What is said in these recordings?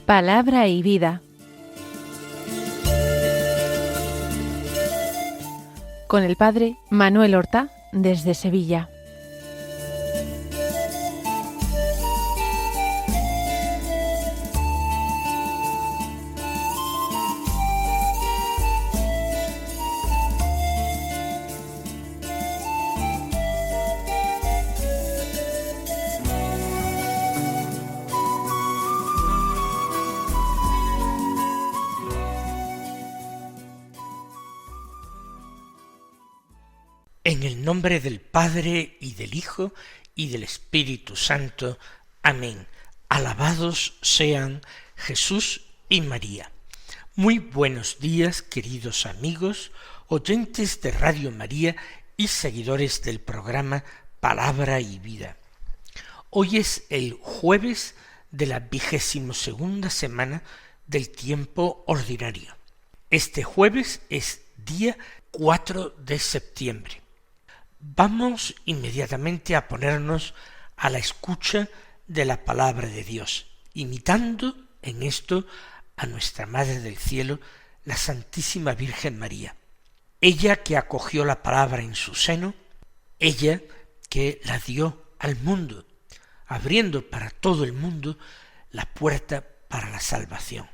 Palabra y vida. Con el padre Manuel Horta, desde Sevilla. En el nombre del Padre, y del Hijo, y del Espíritu Santo. Amén. Alabados sean Jesús y María. Muy buenos días, queridos amigos, oyentes de Radio María y seguidores del programa Palabra y Vida. Hoy es el jueves de la 22ª semana del tiempo ordinario. Este jueves es día 4 de septiembre. Vamos inmediatamente a ponernos a la escucha de la palabra de Dios, imitando en esto a nuestra Madre del Cielo, la Santísima Virgen María. Ella que acogió la palabra en su seno, ella que la dio al mundo, abriendo para todo el mundo la puerta para la salvación.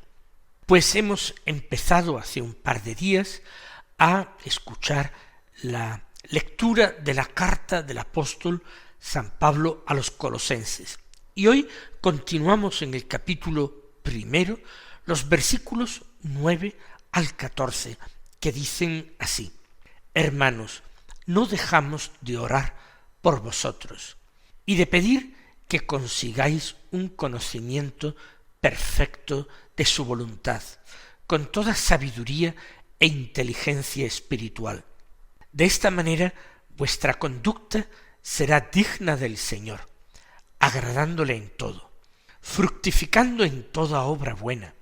Pues hemos empezado hace un par de días a escuchar la lectura de la carta del apóstol San Pablo a los Colosenses. Y hoy continuamos en el capítulo 1, los versículos 9 al 14, que dicen así: Hermanos, no dejamos de orar por vosotros y de pedir que consigáis un conocimiento perfecto de su voluntad, con toda sabiduría e inteligencia espiritual. De esta manera vuestra conducta será digna del Señor, agradándole en todo, fructificando en toda obra buena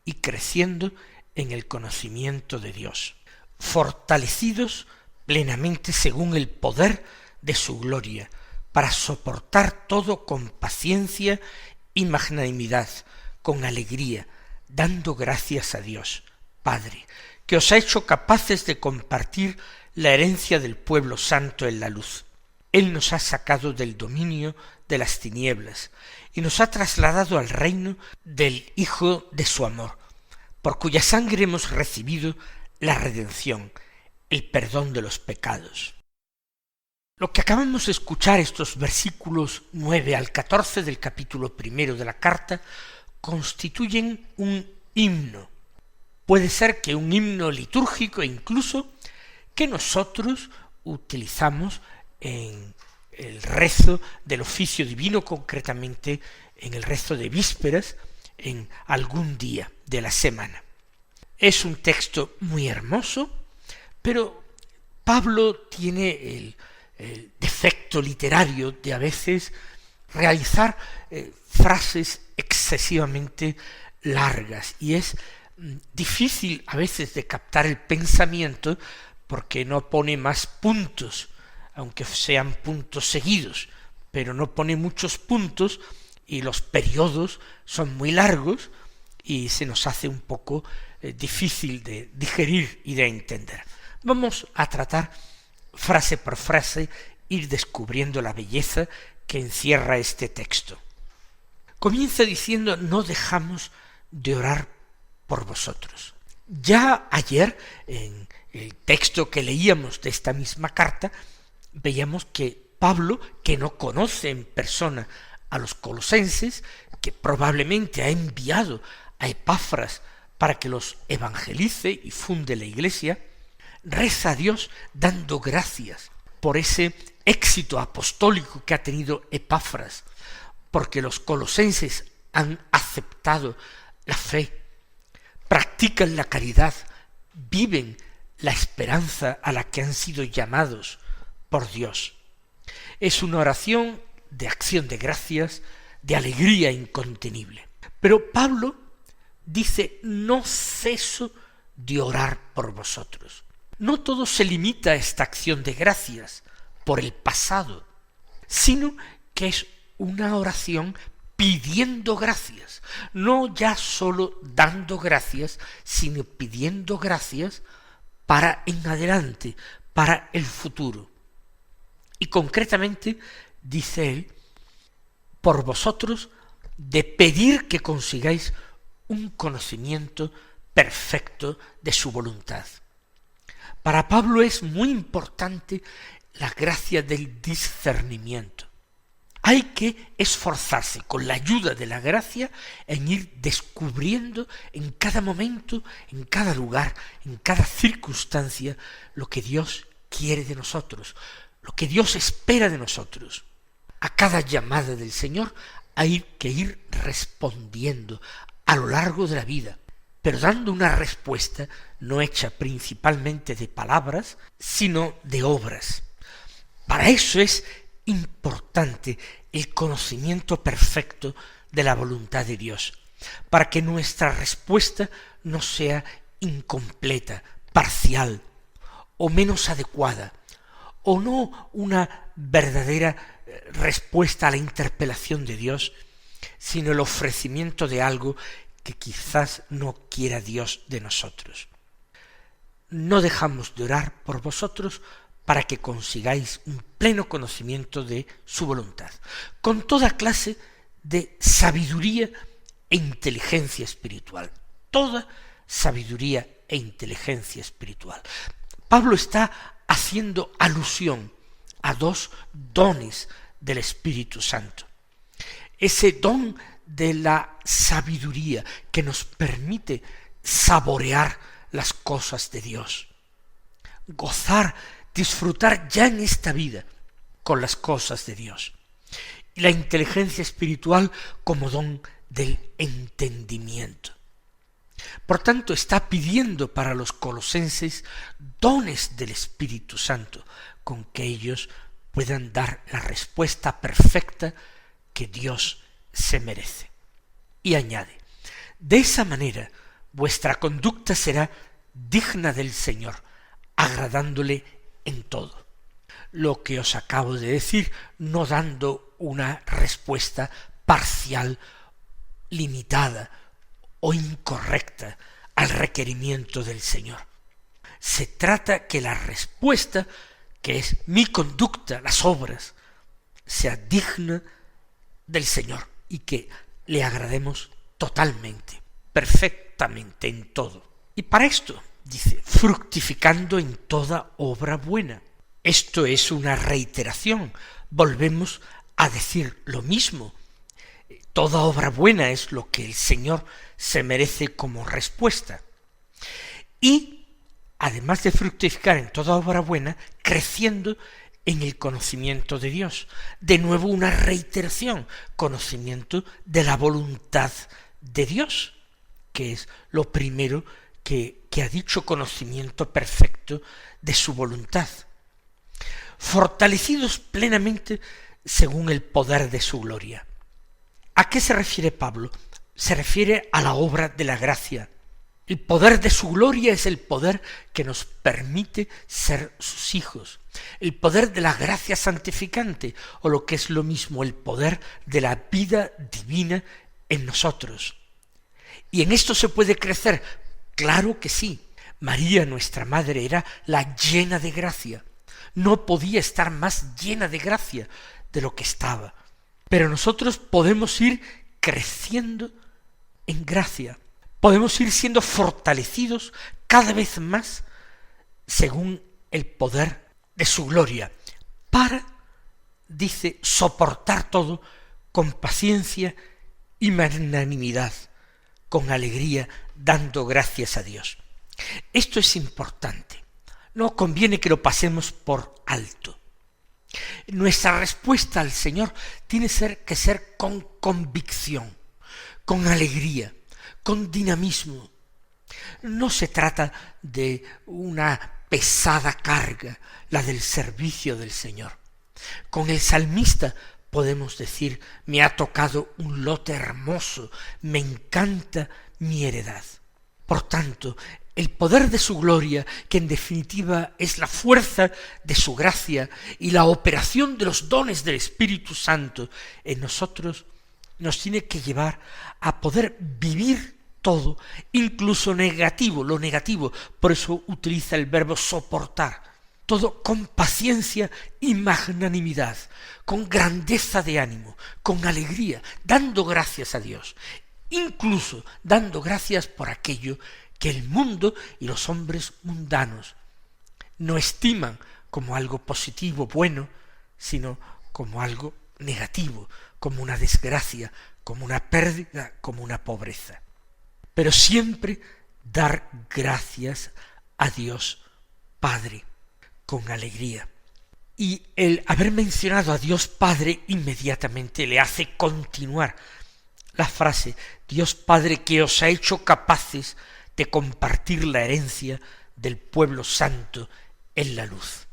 y creciendo en el conocimiento de Dios, fortalecidos plenamente según el poder de su gloria, para soportar todo con paciencia y magnanimidad, con alegría, dando gracias a Dios, Padre, que os ha hecho capaces de compartir la herencia del pueblo santo en la luz. Él nos ha sacado del dominio de las tinieblas y nos ha trasladado al reino del Hijo de su amor, por cuya sangre hemos recibido la redención, el perdón de los pecados. Lo que acabamos de escuchar, estos versículos 9 al 14 del capítulo 1 de la carta, constituyen un himno. Puede ser que un himno litúrgico incluso, que nosotros utilizamos en el rezo del oficio divino, concretamente en el rezo de vísperas, en algún día de la semana. Es un texto muy hermoso, pero Pablo tiene el defecto literario de a veces realizar frases excesivamente largas, y es difícil a veces de captar el pensamiento, porque no pone más puntos, aunque sean puntos seguidos, pero no pone muchos puntos y los periodos son muy largos y se nos hace un poco difícil de digerir y de entender. Vamos a tratar frase por frase, ir descubriendo la belleza que encierra este texto. Comienza diciendo: no dejamos de orar por vosotros. Ya ayer, en el texto que leíamos de esta misma carta, veíamos que Pablo, que no conoce en persona a los colosenses, que probablemente ha enviado a Epafras para que los evangelice y funde la iglesia, reza a Dios dando gracias por ese éxito apostólico que ha tenido Epafras, porque los colosenses han aceptado la fe, practican la caridad, viven la esperanza a la que han sido llamados por Dios. Es una oración de acción de gracias, de alegría incontenible. Pero Pablo dice: no ceso de orar por vosotros. No todo se limita a esta acción de gracias por el pasado, sino que es una oración pidiendo gracias, no ya sólo dando gracias, sino pidiendo gracias para en adelante, para el futuro. Y concretamente, dice él, por vosotros, de pedir que consigáis un conocimiento perfecto de su voluntad. Para Pablo es muy importante la gracia del discernimiento. Hay que esforzarse con la ayuda de la gracia en ir descubriendo en cada momento, en cada lugar, en cada circunstancia, lo que Dios quiere de nosotros, lo que Dios espera de nosotros. A cada llamada del Señor hay que ir respondiendo a lo largo de la vida, pero dando una respuesta no hecha principalmente de palabras, sino de obras. Para eso es importante el conocimiento perfecto de la voluntad de Dios, para que nuestra respuesta no sea incompleta, parcial, o menos adecuada, o no una verdadera respuesta a la interpelación de Dios, sino el ofrecimiento de algo que quizás no quiera Dios de nosotros. No dejamos de orar por vosotros para que consigáis un pleno conocimiento de su voluntad, con toda clase de sabiduría e inteligencia espiritual, toda sabiduría e inteligencia espiritual. Pablo está haciendo alusión a dos dones del Espíritu Santo. Ese don de la sabiduría que nos permite saborear las cosas de Dios, gozar, disfrutar ya en esta vida con las cosas de Dios. Y la inteligencia espiritual como don del entendimiento. Por tanto, está pidiendo para los colosenses dones del Espíritu Santo, con que ellos puedan dar la respuesta perfecta que Dios se merece. Y añade, de esa manera vuestra conducta será digna del Señor, agradándole en todo. Lo que os acabo de decir, no dando una respuesta parcial, limitada o incorrecta al requerimiento del Señor. Se trata que la respuesta, que es mi conducta, las obras, sea digna del Señor y que le agrademos totalmente, perfectamente en todo. Y para esto, dice, fructificando en toda obra buena. Esto es una reiteración, volvemos a decir lo mismo. Toda obra buena es lo que el Señor se merece como respuesta. Y, además de fructificar en toda obra buena, creciendo en el conocimiento de Dios. De nuevo una reiteración, conocimiento de la voluntad de Dios, que es lo primero que ha dicho, conocimiento perfecto de su voluntad. Fortalecidos plenamente según el poder de su gloria. ¿A qué se refiere Pablo? Se refiere a la obra de la gracia. El poder de su gloria es el poder que nos permite ser sus hijos. El poder de la gracia santificante, o lo que es lo mismo, el poder de la vida divina en nosotros. ¿Y en esto se puede crecer? Claro que sí. María, nuestra madre, era la llena de gracia. No podía estar más llena de gracia de lo que estaba. Pero nosotros podemos ir creciendo en gracia. Podemos ir siendo fortalecidos cada vez más según el poder de su gloria, para, dice, soportar todo con paciencia y magnanimidad, con alegría, dando gracias a Dios. Esto es importante. No conviene que lo pasemos por alto. Nuestra respuesta al Señor tiene que ser con convicción, con alegría, con dinamismo. No se trata de una pesada carga, la del servicio del Señor. Con el salmista podemos decir, me ha tocado un lote hermoso, me encanta mi heredad. Por tanto, el poder de su gloria, que en definitiva es la fuerza de su gracia y la operación de los dones del Espíritu Santo en nosotros, nos tiene que llevar a poder vivir todo, incluso negativo, lo negativo. Por eso utiliza el verbo soportar. Todo con paciencia y magnanimidad, con grandeza de ánimo, con alegría, dando gracias a Dios, incluso dando gracias por aquello que el mundo y los hombres mundanos no estiman como algo positivo, bueno, sino como algo negativo, como una desgracia, como una pérdida, como una pobreza. Pero siempre dar gracias a Dios Padre, con alegría. Y el haber mencionado a Dios Padre inmediatamente le hace continuar la frase: Dios Padre que os ha hecho capaces de compartir la herencia del pueblo santo en la luz.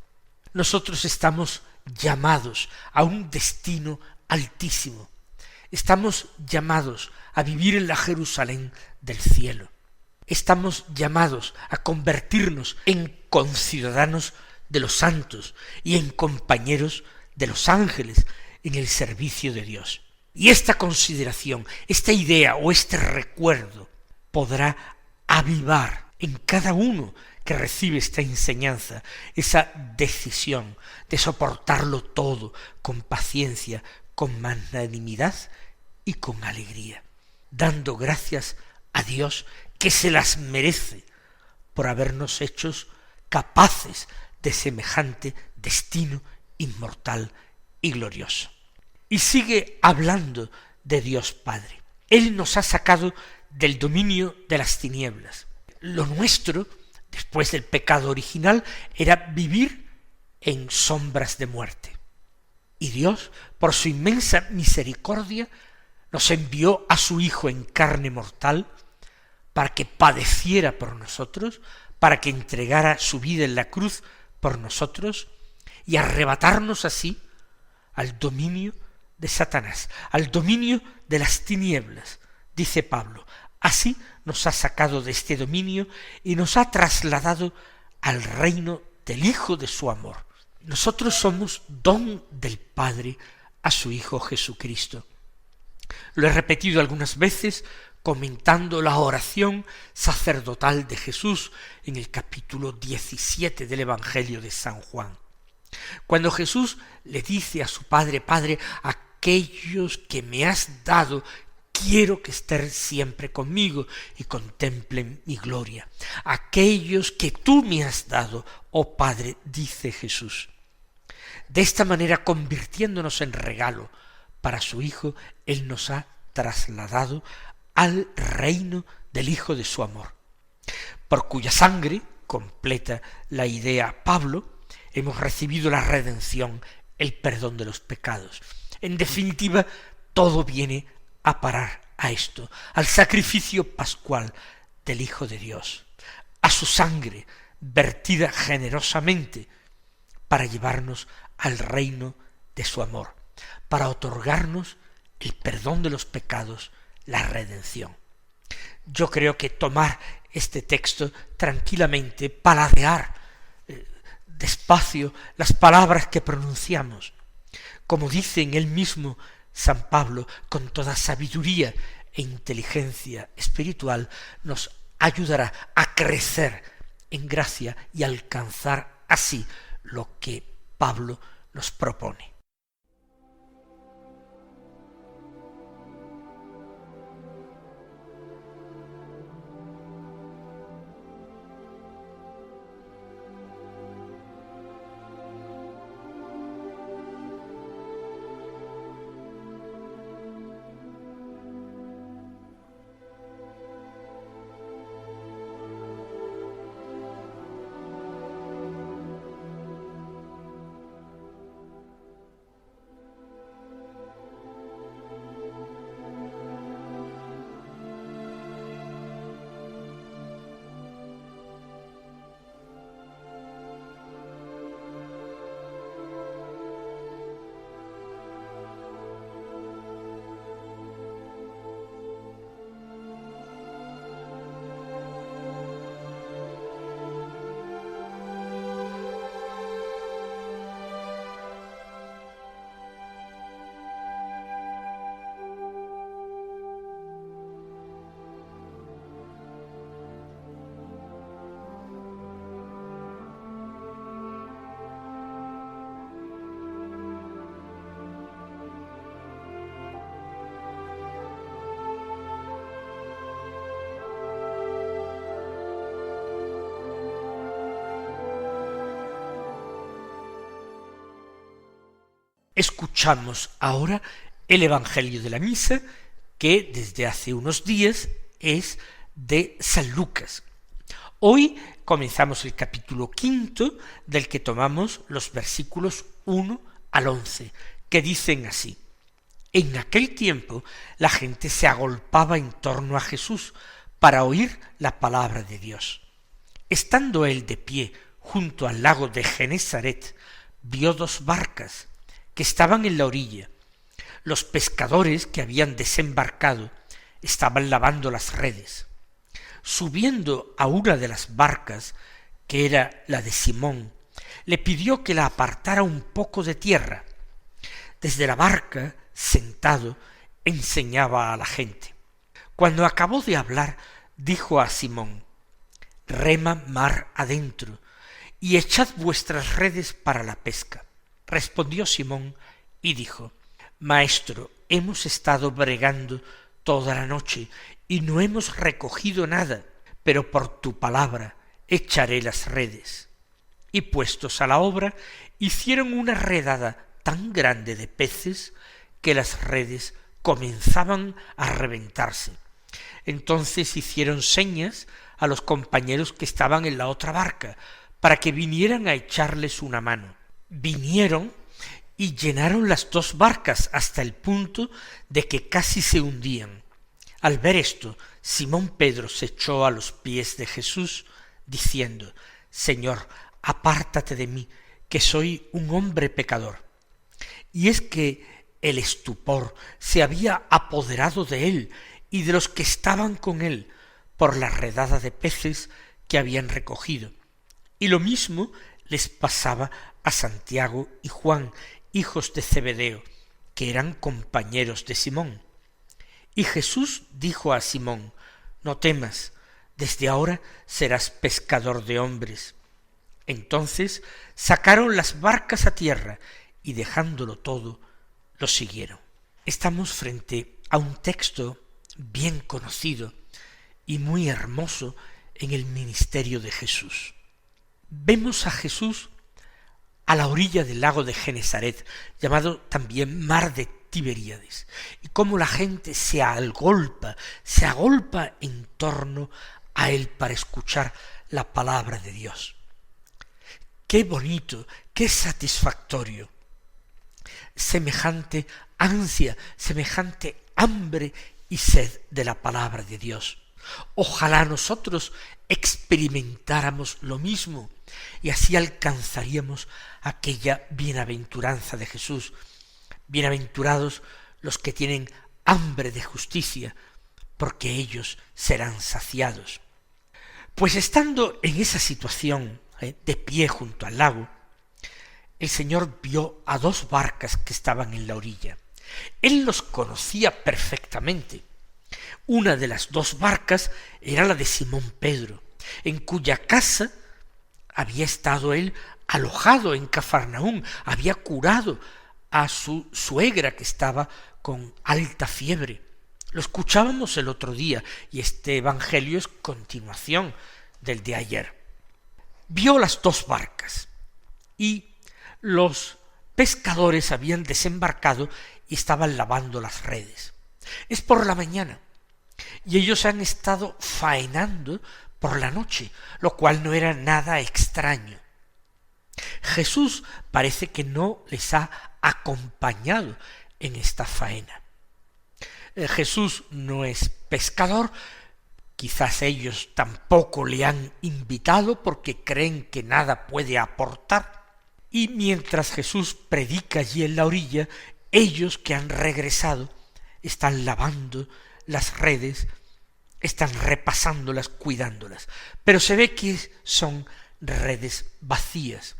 Nosotros estamos llamados a un destino altísimo. Estamos llamados a vivir en la Jerusalén del cielo. Estamos llamados a convertirnos en conciudadanos de los santos y en compañeros de los ángeles en el servicio de Dios. Y esta consideración, esta idea o este recuerdo podrá avivar en cada uno que recibe esta enseñanza esa decisión de soportarlo todo con paciencia, con magnanimidad y con alegría, dando gracias a Dios que se las merece por habernos hechos capaces de semejante destino inmortal y glorioso. Y sigue hablando de Dios Padre. Él nos ha sacado del dominio de las tinieblas. Lo nuestro, después del pecado original, era vivir en sombras de muerte. Y Dios, por su inmensa misericordia, nos envió a su Hijo en carne mortal para que padeciera por nosotros, para que entregara su vida en la cruz por nosotros y arrebatarnos así al dominio de Satanás, al dominio de las tinieblas. Dice Pablo, así nos ha sacado de este dominio y nos ha trasladado al reino del Hijo de su amor. Nosotros somos don del Padre a su Hijo Jesucristo. Lo he repetido algunas veces comentando la oración sacerdotal de Jesús en el capítulo 17 del Evangelio de San Juan. Cuando Jesús le dice a su Padre: Padre, aquellos que me has dado, quiero que estén siempre conmigo y contemplen mi gloria. Aquellos que tú me has dado, oh Padre, dice Jesús. De esta manera, convirtiéndonos en regalo para su Hijo, Él nos ha trasladado al reino del Hijo de su amor, por cuya sangre, completa la idea Pablo, hemos recibido la redención, el perdón de los pecados. En definitiva, todo viene a parar a esto, al sacrificio pascual del Hijo de Dios, a su sangre vertida generosamente para llevarnos al reino de su amor, para otorgarnos el perdón de los pecados, la redención. Yo creo que tomar este texto tranquilamente, paladear despacio las palabras que pronunciamos, como dice en él mismo San Pablo, con toda sabiduría e inteligencia espiritual, nos ayudará a crecer en gracia y alcanzar así lo que Pablo nos propone. Escuchamos ahora el Evangelio de la Misa, que desde hace unos días es de San Lucas. Hoy comenzamos el capítulo 5, del que tomamos los versículos 1 al 11, que dicen así: En aquel tiempo la gente se agolpaba en torno a Jesús para oír la palabra de Dios. Estando él de pie junto al lago de Genesaret, vio dos barcas que estaban en la orilla. Los pescadores que habían desembarcado estaban lavando las redes. Subiendo a una de las barcas, que era la de Simón, le pidió que la apartara un poco de tierra. Desde la barca, sentado, enseñaba a la gente. Cuando acabó de hablar, dijo a Simón: Rema mar adentro, y echad vuestras redes para la pesca. Respondió Simón y dijo: Maestro, hemos estado bregando toda la noche, y no hemos recogido nada, pero por tu palabra echaré las redes. Y puestos a la obra, hicieron una redada tan grande de peces que las redes comenzaban a reventarse. Entonces hicieron señas a los compañeros que estaban en la otra barca, para que vinieran a echarles una mano. Vinieron y llenaron las dos barcas hasta el punto de que casi se hundían. Al ver esto, Simón Pedro se echó a los pies de Jesús, diciendo: Señor, apártate de mí, que soy un hombre pecador. Y es que el estupor se había apoderado de él y de los que estaban con él por la redada de peces que habían recogido. Y lo mismo les pasaba a Santiago y Juan, hijos de Zebedeo, que eran compañeros de Simón. Y Jesús dijo a Simón: No temas, desde ahora serás pescador de hombres. Entonces sacaron las barcas a tierra y dejándolo todo, lo siguieron. Estamos frente a un texto bien conocido y muy hermoso en el ministerio de Jesús. Vemos a Jesús a la orilla del lago de Genesaret, llamado también mar de Tiberíades, y cómo la gente se agolpa en torno a él para escuchar la palabra de Dios. Qué bonito, qué satisfactorio. Semejante ansia, semejante hambre y sed de la palabra de Dios. Ojalá nosotros experimentáramos lo mismo y así alcanzaríamos aquella bienaventuranza de Jesús. Bienaventurados los que tienen hambre de justicia, porque ellos serán saciados. Pues estando en esa situación, de pie junto al lago, el Señor vio a dos barcas que estaban en la orilla. Él los conocía perfectamente. Una de las dos barcas era la de Simón Pedro, en cuya casa había estado él alojado en Cafarnaúm, había curado a su suegra que estaba con alta fiebre. Lo escuchábamos el otro día y este evangelio es continuación del de ayer. Vio las dos barcas y los pescadores habían desembarcado y estaban lavando las redes. Es por la mañana y ellos han estado faenando por la noche, lo cual no era nada extraño. Jesús parece que no les ha acompañado en esta faena. Jesús no es pescador, quizás ellos tampoco le han invitado porque creen que nada puede aportar, y mientras Jesús predica allí en la orilla, ellos que han regresado están lavando las redes, están repasándolas, cuidándolas, pero se ve que son redes vacías.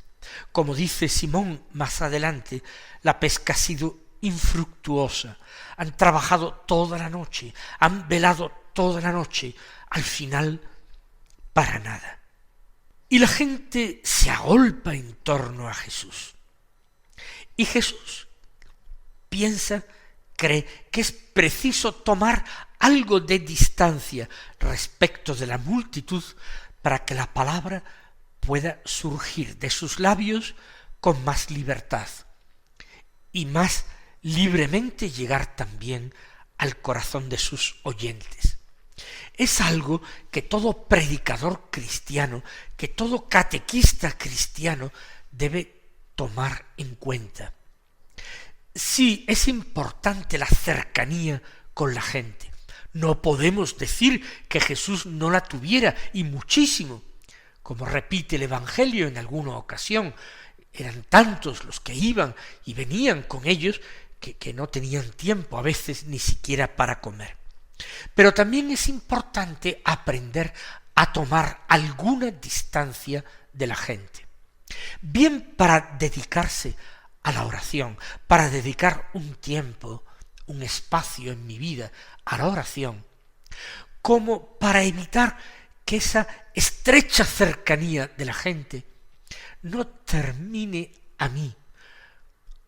Como dice Simón más adelante, la pesca ha sido infructuosa, han trabajado toda la noche, han velado toda la noche, al final para nada. Y la gente se agolpa en torno a Jesús. Y Jesús cree que es preciso tomar algo de distancia respecto de la multitud para que la palabra pueda surgir de sus labios con más libertad. y más libremente llegar también al corazón de sus oyentes. Es algo que todo predicador cristiano, que todo catequista cristiano debe tomar en cuenta. Sí, es importante la cercanía con la gente. No podemos decir que Jesús no la tuviera, y muchísimo. Como repite el Evangelio en alguna ocasión, eran tantos los que iban y venían con ellos que no tenían tiempo a veces ni siquiera para comer. Pero también es importante aprender a tomar alguna distancia de la gente. Bien para dedicarse a la oración, para dedicar un tiempo, un espacio en mi vida a la oración, como para evitar que esa estrecha cercanía de la gente no termine a mí,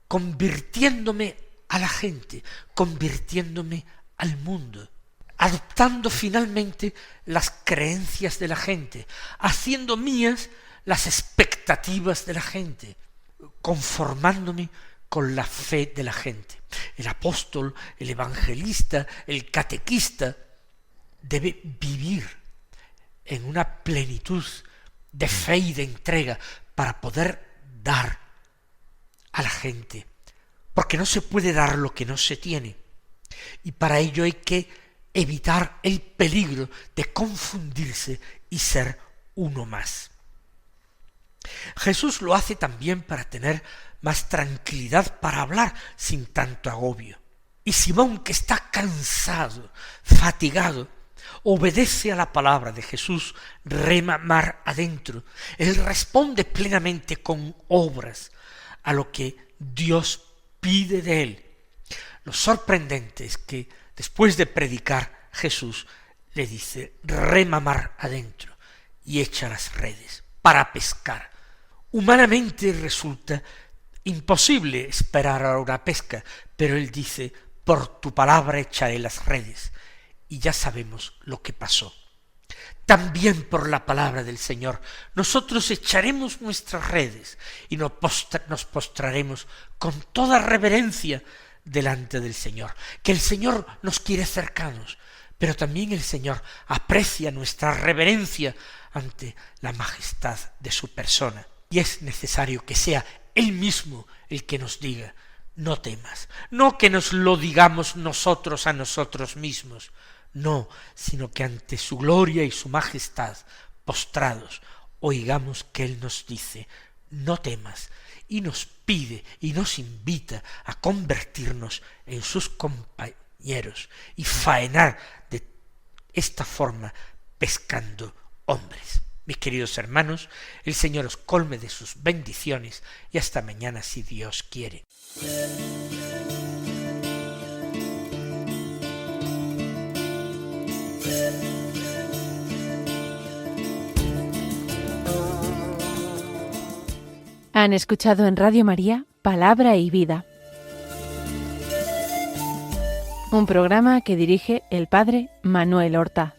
convirtiéndome a la gente, convirtiéndome al mundo, adoptando finalmente las creencias de la gente, haciendo mías las expectativas de la gente, conformándome con la fe de la gente. El apóstol, el evangelista, el catequista debe vivir en una plenitud de fe y de entrega para poder dar a la gente, porque no se puede dar lo que no se tiene, y para ello hay que evitar el peligro de confundirse y ser uno más. Jesús lo hace también para tener más tranquilidad para hablar sin tanto agobio. Y Simón, que está cansado, fatigado, obedece a la palabra de Jesús, rema mar adentro. Él responde plenamente con obras a lo que Dios pide de él. Lo sorprendente es que después de predicar, Jesús le dice, rema mar adentro y echa las redes para pescar. Humanamente resulta imposible esperar a una pesca, pero él dice, por tu palabra echaré las redes. Y ya sabemos lo que pasó. También por la palabra del Señor nosotros echaremos nuestras redes y nos postraremos con toda reverencia delante del Señor, que el Señor nos quiere cercanos, pero también el Señor aprecia nuestra reverencia ante la majestad de su persona, y es necesario que sea Él mismo el que nos diga, no temas, no que nos lo digamos nosotros a nosotros mismos, no, sino que ante su gloria y su majestad, postrados, oigamos que Él nos dice, no temas, y nos pide y nos invita a convertirnos en sus compañeros y faenar de esta forma pescando hombres. Mis queridos hermanos, el Señor os colme de sus bendiciones y hasta mañana si Dios quiere. Han escuchado en Radio María Palabra y Vida, un programa que dirige el Padre Manuel Horta.